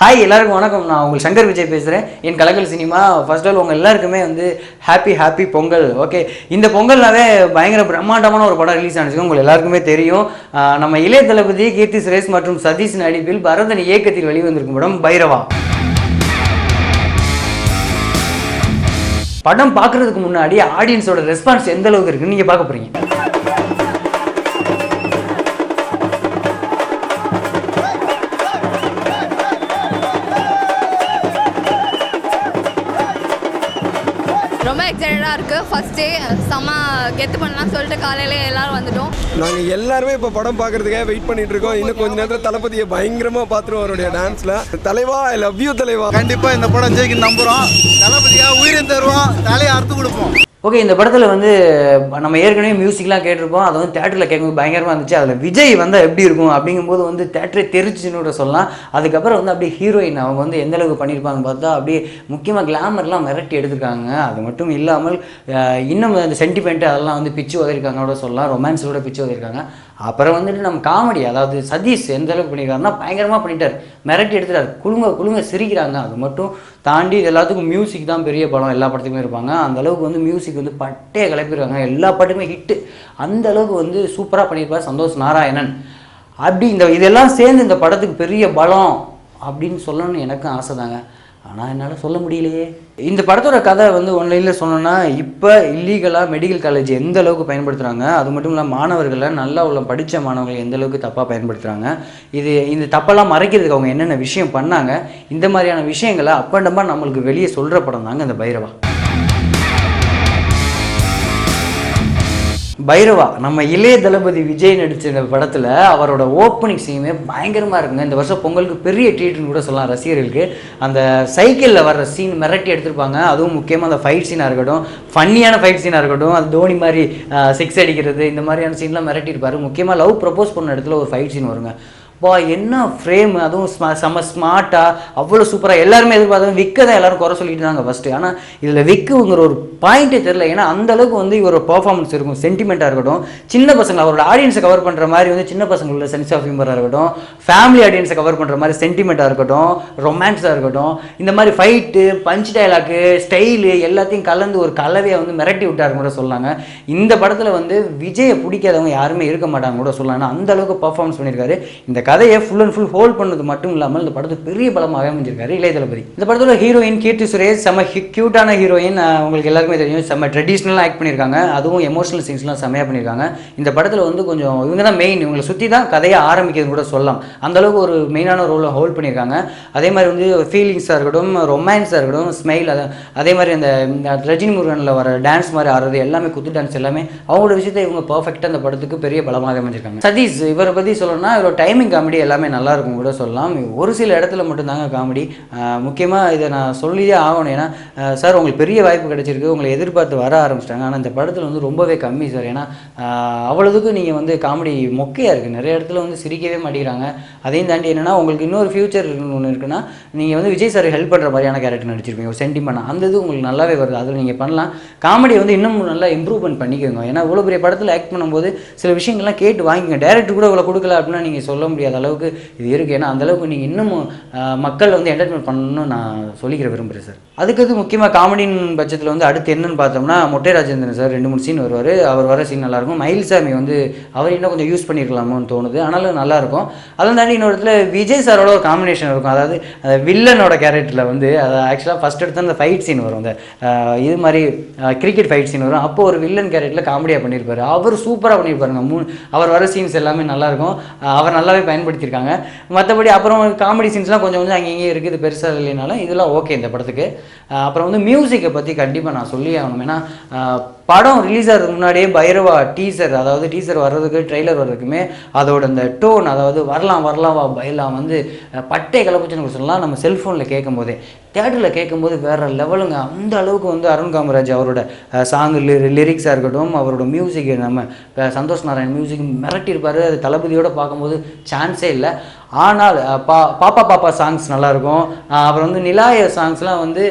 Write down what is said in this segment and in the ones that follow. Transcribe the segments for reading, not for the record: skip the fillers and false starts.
Hi எல்லாருக்கும் வணக்கம். நான் உங்கள் சங்கர் விஜய் பேசுகிறேன். என் கலக்கல் சினிமா ஃபர்ஸ்ட் ஆல் உங்கள் எல்லாருக்குமே வந்து ஹாப்பி பொங்கல். ஓகே, இந்த பொங்கல்னாவே பயங்கர பிரம்மாண்டமான ஒரு படம் ரிலீஸ் ஆனிச்சு. உங்களுக்கு எல்லாருக்குமே தெரியும். நம்ம இளைய தளபதி கீர்த்தி சுரேஷ் மற்றும் சதீஷ் நடிப்பில் பரதன் இயக்கத்தில் வெளிவந்திருக்கும் படம் பைரவா. படம் பார்க்கறதுக்கு முன்னாடி ஆடியன்ஸோட ரெஸ்பான்ஸ் எந்த அளவுக்கு இருக்குன்னு நீங்கள் பார்க்க போறீங்க. ரொம்ப எக்ஸைட்டடாக இருக்குது. ஃபர்ஸ்ட் டே செம்ம கெத்து பண்ணலாம்னு சொல்லிட்டு காலையில் எல்லோரும் வந்துட்டோம். நாங்கள் எல்லாருமே இப்போ படம் பார்க்கறதுக்காக வெயிட் பண்ணிட்டு இருக்கோம். இன்னும் கொஞ்ச நேரத்தில் தளபதியை பயங்கரமாக பார்த்துருவோம் அவருடைய டான்ஸில். தலைவா ஐ லவ் யூ தலைவா. கண்டிப்பாக இந்த படம் ஜெயிக்க நம்புகிறோம். தளபதியாக உயிரும் தருவோம், தலையை அறுத்து கொடுப்போம். ஓகே, இந்த படத்தில் வந்து நம்ம ஏற்கனவே மியூசிக்லாம் கேட்டிருப்போம். அது வந்து தேட்டரில் கேட்கும்போது பயங்கரமாக இருந்துச்சு. அதில் விஜய் வந்தால் எப்படி இருக்கும் அப்படிங்கும்போது வந்து தேட்டரே தெரிச்சுன்னு கூட சொல்லலாம். அதுக்கப்புறம் வந்து அப்படியே ஹீரோயின் அவங்க வந்து எந்த அளவுக்கு பண்ணியிருப்பாங்க பார்த்தா அப்படியே முக்கியமாக கிளாமர்லாம் மிரட்டி எடுத்துருக்காங்க. அது மட்டும் இல்லாமல் இன்னும் அந்த சென்டிமெண்ட்டு அதெல்லாம் வந்து பிச்சு உதறிருக்காங்க கூட சொல்லலாம். ரொமான்ஸோட பிச்சு உதறிருக்காங்க. அப்புறம் வந்துட்டு நம்ம காமெடி, அதாவது சதீஷ் எந்த அளவுக்கு பண்ணியிருக்காருன்னா பயங்கரமாக பண்ணிட்டார், மிரட்டி எடுத்துட்டார். குழுங்க சிரிக்கிறாங்க. அது மட்டும் தாண்டி இது எல்லாத்துக்கும் மியூசிக் தான் பெரிய படம். எல்லா படத்துக்குமே இருப்பாங்க. அந்த அளவுக்கு வந்து மியூசிக் வந்து பட்டையை கிளப்பிடுவாங்க. எல்லா பாட்டுமே ஹிட்டு. அந்த அளவுக்கு வந்து சூப்பராக பண்ணியிருப்பார் சந்தோஷ் நாராயணன். அப்படி இதெல்லாம் சேர்ந்து இந்த படத்துக்கு பெரிய பலம் அப்படின்னு சொல்லணும்னு எனக்கும் ஆசை தாங்க. ஆனால் என்னால் சொல்ல முடியலையே. இந்த படத்தோட கதை வந்து ஒன்லைனில் சொன்னோன்னா, இப்போ இல்லீகலாக மெடிக்கல் காலேஜ் எந்த அளவுக்கு பயன்படுத்துகிறாங்க, அது மட்டும் இல்லாமல் மாணவர்களை நல்லா உள்ள படித்த மாணவர்கள் எந்த அளவுக்கு தப்பாக பயன்படுத்துகிறாங்க, இந்த தப்பெல்லாம் மறைக்கிறதுக்கு அவங்க என்னென்ன விஷயம் பண்ணாங்க, இந்த மாதிரியான விஷயங்களை அப்பண்டமாக நம்மளுக்கு வெளியே சொல்கிற படம் தாங்க இந்த பைரவா. பைரவா நம்ம இளைய தளபதி விஜய் நடித்த படத்தில் அவரோட ஓப்பனிங் சீனுமே பயங்கரமாக இருக்குங்க. இந்த வருஷம் பொங்கலுக்கு பெரிய ட்ரீட்னு கூட சொல்லலாம் ரசிகர்களுக்கு. அந்த சைக்கிளில் வர்ற சீன் மிரட்டி எடுத்திருப்பாங்க. அதுவும் முக்கியமாக அந்த ஃபைட் சீனாக இருக்கட்டும், ஃபன்னியான ஃபைட் சீனாக இருக்கட்டும், அது தோனி மாதிரி சிக்ஸ் அடிக்கிறது, இந்த மாதிரியான சீன்லாம் மிரட்டியிருப்பார். முக்கியமாக லவ் ப்ரப்போஸ் பண்ண இடத்துல ஒரு ஃபைட் சீன் வருங்க. என்ன ஃப்ரேம், அதுவும் செம்ம ஸ்மார்ட்டாக அவ்வளோ சூப்பராக எல்லாருமே எதிர்பார்த்தாங்க. விக்கை தான் எல்லோரும் குறை சொல்லிட்டு இருந்தாங்க ஃபஸ்ட்டு. ஆனால் இதில் விக்குங்கிற ஒரு பாயிண்ட்டே தெரில. ஏன்னா அந்தளவுக்கு வந்து இவரோட பர்ஃபார்மன்ஸ் இருக்கும். சென்டிமெண்ட்டாக இருக்கட்டும், சின்ன பசங்க அவரோட ஆடியன்ஸை கவர் பண்ணுற மாதிரி வந்து சின்ன பசங்களோட சென்ஸ் ஆஃப் ஹியூமராக இருக்கட்டும், ஃபேமிலி ஆடியன்ஸை கவர் பண்ணுற மாதிரி சென்டிமெண்ட்டாக இருக்கட்டும், ரொமான்ஸாக இருக்கட்டும், இந்த மாதிரி ஃபைட்டு, பஞ்ச் டைலாக்கு, ஸ்டைலு எல்லாத்தையும் கலந்து ஒரு கலவையை வந்து மிரட்டி விட்டாருன்னு கூட சொல்லாங்க. இந்த படத்தில் வந்து விஜயை பிடிக்காதவங்க யாருமே இருக்க மாட்டாங்க கூட சொல்லலாம். அந்த அளவுக்கு பர்ஃபார்மன்ஸ் பண்ணியிருக்காரு. இந்த கதையை ஃபுல் அண்ட் ஃபுல் ஹோல்ட் பண்ணது மட்டும் இல்லாமல் இந்த படத்துக்கு பெரிய பலமாக அமைஞ்சிருக்காரு இளைய தளபதி. இந்த படத்தோட ஹீரோயின் கீர்த்தி சுரேஷ் செம்ம கியூட்டான ஹீரோயின். உங்களுக்கு எல்லாருமே தெரியும், செம்ம ட்ரெடிஷ்னலாக ஆக்ட் பண்ணியிருக்காங்க. அதுவும் எமோஷனல் சீன்ஸ்லாம் செம்மையாக பண்ணியிருக்காங்க. இந்த படத்தில் வந்து கொஞ்சம் இவங்க தான் மெயின், இவங்களை சுற்றி தான் கதையை ஆரம்பிக்கிறது கூட சொல்லலாம். அந்தளவுக்கு ஒரு மெயினான ரோலை ஹோல்ட் பண்ணியிருக்காங்க. அதே மாதிரி வந்து ஃபீலிங்ஸாக இருக்கட்டும், ரொமான்ஸாக இருக்கட்டும், ஸ்மைல், அதே மாதிரி அந்த ரஜினி முருகனில் வர டான்ஸ் மாதிரி ஆடுறது எல்லாமே, குத்து டான்ஸ் எல்லாமே அவங்களோட விஷயத்தை இவங்க பர்ஃபெக்டாக அந்த படத்துக்கு பெரிய பலமாக அமைஞ்சிருக்காங்க. சதீஷ் இவரை பற்றி சொல்லணும்னா இவரோட டைமிங் காமெடி எல்லாமே நல்லா இருக்கும் கூட சொல்லலாம். ஒரு சில இடத்துல மட்டும்தாங்க காமெடி. முக்கியமாக இதை நான் சொல்லியே ஆகணும். ஏன்னா சார் உங்களுக்கு பெரிய வாய்ப்பு கிடைச்சிருக்கு, உங்களை எதிர்பார்த்து வர ஆரம்பிச்சிட்டாங்க. ஆனால் இந்த படத்தில் வந்து ரொம்பவே கம்மி சார். ஏன்னா அவ்வளோதுக்கு நீங்கள் வந்து காமெடி மொக்கையாக இருக்குது. நிறைய இடத்துல வந்து சிரிக்கவே மாட்டேங்கிறாங்க. அதையும் தாண்டி என்னென்னா உங்களுக்கு இன்னொரு ஃபியூச்சர் ஒன்று இருக்குன்னா, நீங்கள் வந்து விஜய் சார் ஹெல்ப் பண்ணுற மாதிரியான கேரக்டர் நடிச்சிருப்பீங்க, ஒரு சென்டிமெண்ட். அந்த இது உங்களுக்கு நல்லாவே வருது. அதில் நீங்கள் பண்ணலாம். காமெடியை வந்து இன்னும் நல்லா இம்ப்ரூவ்மெண்ட் பண்ணிக்கோங்க. ஏன்னா இவ்வளோ பெரிய படத்தில் ஆக்ட் பண்ணும்போது சில விஷயங்கள்லாம் கேட்டு வாங்கிங்க. டேரக்டர் கூட இவ்வளோ கொடுக்கல அப்படின்னா நீங்கள் சொல்ல முடியாத அளவுக்கு இது இருக்குது. ஏன்னா அந்தளவுக்கு நீங்கள் இன்னமும் மக்கள் வந்து என்டர்டைன்மெண்ட் பண்ணணும்னு நான் சொல்லிக்கிற விரும்புகிறேன் சார். அதுக்கு முக்கியமாக காமெடின் பட்சத்தில் வந்து அடுத்து என்னன்னு பார்த்தோம்னா, மொட்டை ராஜேந்திரன் சார் 2-3 சீன் வருவார். அவர் வர சீன் நல்லாயிருக்கும். மயில்சாமி வந்து அவர் இன்னும் கொஞ்சம் யூஸ் பண்ணியிருக்கலாமோன்னு தோணுது. ஆனாலும் நல்லாயிருக்கும். அதெல்லாம் தாண்டி இன்னொரு இடத்துல விஜய் சாரோட ஒரு காம்பினேஷன் இருக்கும். அதாவது வில்லனோட கேரக்டரில் வந்து அதை ஆக்சுவலாக ஃபஸ்ட் எடுத்து அந்த ஃபைட் சீன் வரும். அந்த இது மாதிரி கிரிக்கெட் ஃபைட் சீன் வரும். அப்போது ஒரு வில்லன் கேரக்டரில் காமெடியாக பண்ணியிருப்பார். அவர் சூப்பராக பண்ணியிருப்பாருங்க. அவர் வர சீன்ஸ் எல்லாமே நல்லாயிருக்கும். அவர் நல்லாவே பயன்படுத்தியிருக்காங்க. மற்றபடி அப்புறம் காமெடி சீன்ஸ்லாம் கொஞ்சம் அங்கேயே இருக்குது. இது பெருசாக இல்லைனாலும் இதெல்லாம் ஓகே இந்த படத்துக்கு. அப்புறம் வந்து மியூசிக்கை பற்றி கண்டிப்பாக நான் சொல்லி ஆகணும். ஏன்னா படம் ரிலீஸ் ஆகிறதுக்கு முன்னாடியே பைரவா டீசர், அதாவது டீசர் வர்றதுக்கு ட்ரெய்லர் வர்றதுக்குமே அதோட அந்த டோன், அதாவது வரலாம் வா பைலாம் வந்து பட்டை கிளப்புச்சுன்னு சொல்லலாம். நம்ம செல்ஃபோனில் கேட்கும் போதே, தேட்டரில் கேட்கும்போது வேறு லெவலுங்க. அந்த அளவுக்கு வந்து அருண் காமராஜ் அவரோட சாங்கு லிரிக்ஸாக இருக்கட்டும், அவரோட மியூசிக், நம்ம சந்தோஷ் நாராயண் மியூசிக் மிரட்டியிருப்பார். அது தளபதியோடு பார்க்கும்போது சான்ஸே இல்லை. ஆனால் பாப்பா சாங்ஸ் நல்லாயிருக்கும். அப்புறம் வந்து நிலாய சாங்ஸ்லாம் வந்து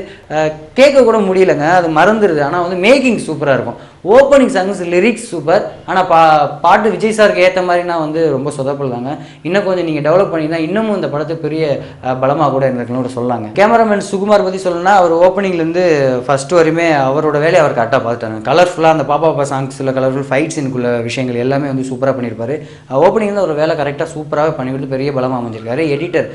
கேட்க கூட முடியலைங்க, அது மறந்துடுது. ஆனால் வந்து மேக்கிங் சூப்பராக இருக்கும். Opening songs lyrics super. ஆனால் பாட்டு விஜய் சாருக்கு ஏற்ற மாதிரினா வந்து ரொம்ப சொதப்பல்தாங்க. இன்னும் கொஞ்சம் நீங்கள் டெவலப் பண்ணியிருந்தா இன்னமும் இந்த படத்தை பெரிய பலமாக கூட இருந்திருக்குன்னு கூட சொல்லாங்க. கேமராமேன் சுகுமார் பற்றி சொல்லணும்னா அவர் ஓப்பனிங்லேருந்து ஃபர்ஸ்ட் வரையுமே அவரோட வேலையை அவர் கரெக்டாக பார்த்துட்டாங்க. கலர்ஃபுல்லாக அந்த பாப்பா சாங்ஸில் கலர்ஃபுல் ஃபைட் சீனுக்குள்ள விஷயங்கள் எல்லாமே வந்து சூப்பராக பண்ணியிருப்பாரு. ஓப்பனிங்கில் ஒரு வேலை கரெக்டாக சூப்பராக பண்ணி கொடுத்து பெரிய பலமாக அமைஞ்சிருக்காரு. எடிட்டர்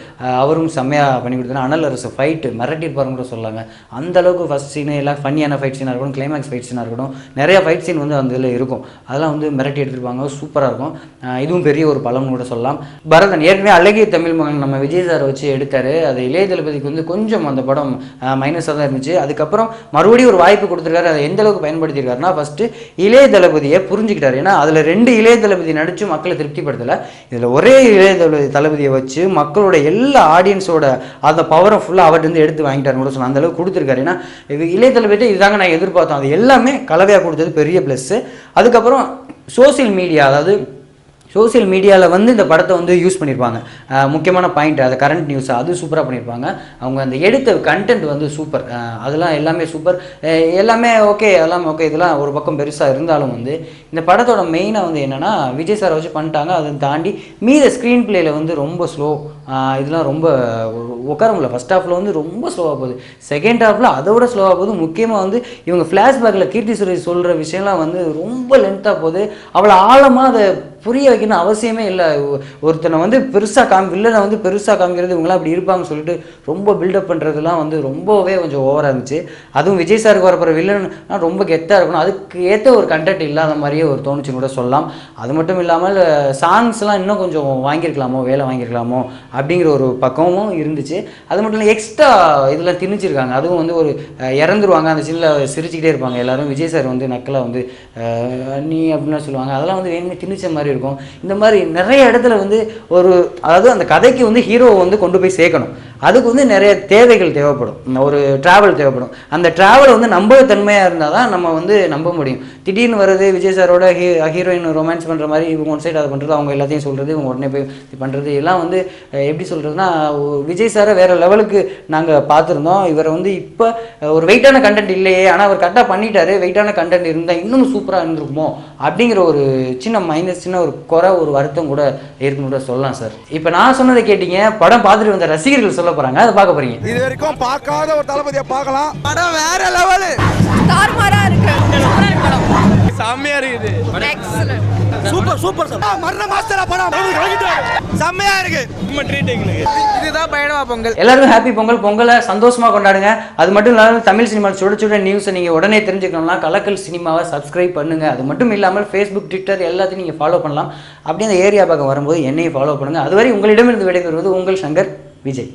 அவரும் செம்மையாக பண்ணி கொடுத்தாரு. அனல் அரசு ஃபைட்டு மிரட்டியிருப்பாருன்னு கூட சொல்லாங்க. அந்த அளவுக்கு ஃபஸ்ட் சீனு எல்லாம் ஃபன்னியான ஃபைட் சீனாக இருக்கட்டும், கிளைமேக்ஸ் ஃபைட் சீனாக இருக்கட்டும், நிறைய ஃபைட் சீன் வந்து அந்த இதில் இருக்கும். அதெல்லாம் வந்து மிரட்டி எடுத்துருப்பாங்க, சூப்பராக இருக்கும். இதுவும் பெரிய ஒரு பலம்னு கூட சொல்லலாம். பரதன் ஏற்கனவே அழகிய தமிழ் மகன் நம்ம விஜய் சாரை வச்சு எடுத்தார். அது இளைய தளபதிக்கு வந்து கொஞ்சம் அந்த படம் மைனஸாக தான் இருந்துச்சு. அதுக்கப்புறம் மறுபடியும் ஒரு வாய்ப்பு கொடுத்துருக்காரு. அதை எந்த அளவுக்கு பயன்படுத்தியிருக்காருன்னா ஃபஸ்ட்டு இளைய தளபதியை புரிஞ்சுக்கிட்டார். ஏன்னா அதில் 2 இளைய தளபதி நடித்து மக்களை திருப்திப்படுத்தலை. இதில் ஒரே இளைய தளபதியை வச்சு மக்களோட எல்லா ஆடியன்ஸோட அந்த பவரை ஃபுல்லாக அவர்கிட்ட எடுத்து வாங்கிட்டாருன்னு கூட சொல்லலாம். அந்த அளவுக்கு கொடுத்துருக்காரு. ஏன்னா இளைய தளபதி இதுதாங்க நான் எதிர்பார்த்தோம். அது எல்லாமே கலவையாக கொடுத்தது பெரிய ப்ளஸ்ஸு. அதுக்கப்புறம் சோசியல் மீடியா, அதாவது சோசியல் மீடியாவில் வந்து இந்த படத்தை வந்து யூஸ் பண்ணியிருப்பாங்க. முக்கியமான பாயிண்ட் அது கரண்ட் நியூஸ் அது சூப்பராக பண்ணியிருப்பாங்க. அவங்க அந்த எடுத்த கண்டென்ட் வந்து சூப்பர். அதெல்லாம் எல்லாமே சூப்பர், எல்லாமே ஓகே, எல்லாம் ஓகே. இதெல்லாம் ஒரு பக்கம் பெருசாக இருந்தாலும் வந்து இந்த படத்தோட மெயினாக வந்து என்னென்னா விஜய் சாரை வச்சு பண்ணிட்டாங்க. அதை தாண்டி மீத ஸ்க்ரீன் பிளேயில் வந்து ரொம்ப ஸ்லோ. இதெல்லாம் ரொம்ப உட்கார முடியல. ஃபஸ்ட் ஹாஃபில் வந்து ரொம்ப ஸ்லோவாக போகுது. செகண்ட் ஹாஃபில் அதோட ஸ்லோவாக போகுது. முக்கியமாக வந்து இவங்க ஃப்ளாஷ்பேக்கில் கீர்த்தி சுரேஷ் சொல்கிற விஷயம்லாம் வந்து ரொம்ப லென்த்தாக போகுது. அவ்வளோ ஆழமாக அதை புரிய வைக்கணும் அவசியமே இல்லை. ஒருத்தனை வந்து பெருசாக வில்லனை வந்து பெருசாக காமிக்கிறது இவங்களாம் அப்படி இருப்பாங்கன்னு சொல்லிட்டு ரொம்ப பில்டப் பண்ணுறதுலாம் வந்து ரொம்பவே கொஞ்சம் ஓவராக இருந்துச்சு. அதுவும் விஜய் சாருக்கு வரப்போகிற வில்லன் ரொம்ப கெத்தாக இருக்கணும். அதுக்கு ஏற்ற ஒரு கண்டென்ட் இல்லாத மாதிரியே ஒரு தோணுச்சுன்னு கூட சொல்லலாம். அது மட்டும் இல்லாமல் சாங்ஸ்லாம் இன்னும் கொஞ்சம் வாங்கியிருக்கலாமோ, வேலை வாங்கியிருக்கலாமோ அப்படிங்கிற ஒரு பக்கமும் இருந்துச்சு. அது மட்டும் இல்லை எக்ஸ்ட்ரா இதெல்லாம் திணிச்சிருக்காங்க. அதுவும் வந்து ஒரு இறந்துருவாங்க, அந்த சீனில் சிரிச்சுக்கிட்டே இருப்பாங்க எல்லாரும். விஜய் சார் வந்து நக்கலாக வந்து நீ அப்படின்னா சொல்லுவாங்க. அதெல்லாம் வந்து வேணுமே திணிச்ச மாதிரி இருக்கும். இந்த மாதிரி நிறைய இடத்துல வந்து அதாவது அந்த கதைக்கு வந்து ஹீரோவை வந்து கொண்டு போய் சேர்க்கணும். அதுக்கு வந்து நிறைய தேவைகள் தேவைப்படும், ஒரு டிராவல் தேவைப்படும். அந்த டிராவல் வந்து நம்பகத்தன்மையாக இருந்தால் தான் நம்ம வந்து நம்ப முடியும். திடீர்னு வருது விஜய் சாரோட ஹீரோயின் ரொமான்ஸ் பண்ணுற மாதிரி இவங்க ஒன் சைடு அதை பண்ணுறது, அவங்க எல்லாத்தையும் சொல்கிறது, இவங்க உடனே போய் பண்ணுறது, எல்லாம் வந்து எப்படி சொல்கிறதுனா விஜய் சாரை வேறு லெவலுக்கு நாங்கள் பார்த்துருந்தோம். இவரை வந்து இப்போ ஒரு வெயிட்டான கண்டென்ட் இல்லையே, ஆனால் அவர் கரெக்டாக பண்ணிட்டாரு. வெயிட்டான கண்டென்ட் இருந்தால் இன்னும் சூப்பராக இருந்திருக்குமோ அப்படிங்கிற ஒரு சின்ன மைனஸ், சின்ன ஒரு குறை, ஒரு வருத்தம் கூட இருக்குன்னு கூட சொல்லலாம் சார். இப்போ நான் சொன்னதை கேட்டீங்க, படம் பார்த்துட்டு வந்த ரசிகர்கள் சொல்ல போறாங்க, அதை பார்க்க போறீங்க. இது வரைக்கும் பார்க்காத ஒரு தளபதியை பார்க்கலாம். படம் வேற லெவல், தாறுமாறா இருக்கு. செம்மையா இருக்குது. Excellent, super super sir. மரண மாஸ்டரா படம் செம்மையா இருக்கு. நம்ம ட்ரீட் எங்களுக்கு இதுதான் பயணமா பொங்கல். எல்லாரும் ஹாப்பி பொங்கல். பொங்கலை சந்தோஷமா கொண்டாடுங்க. அது மட்டும் இல்லாமல் தமிழ் சினிமா சுட சுட நியூஸை நீங்க உடனே தெரிஞ்சுக்கணும்னா கலக்கல் சினிமாவை சப்ஸ்கிரைப் பண்ணுங்க. அது மட்டும் இல்லாமல் ஃபேஸ்புக், ட்விட்டர் எல்லாத்தையும் நீங்க ஃபாலோ பண்ணலாம். அப்படியே அந்த ஏரியா பக்கம் வரும்போது என்னையும் ஃபாலோ பண்ணுங்க. அதுவரை உங்களிடமிருந்து விடைபெறுவது உங்கள் சங்கர் விஜய்.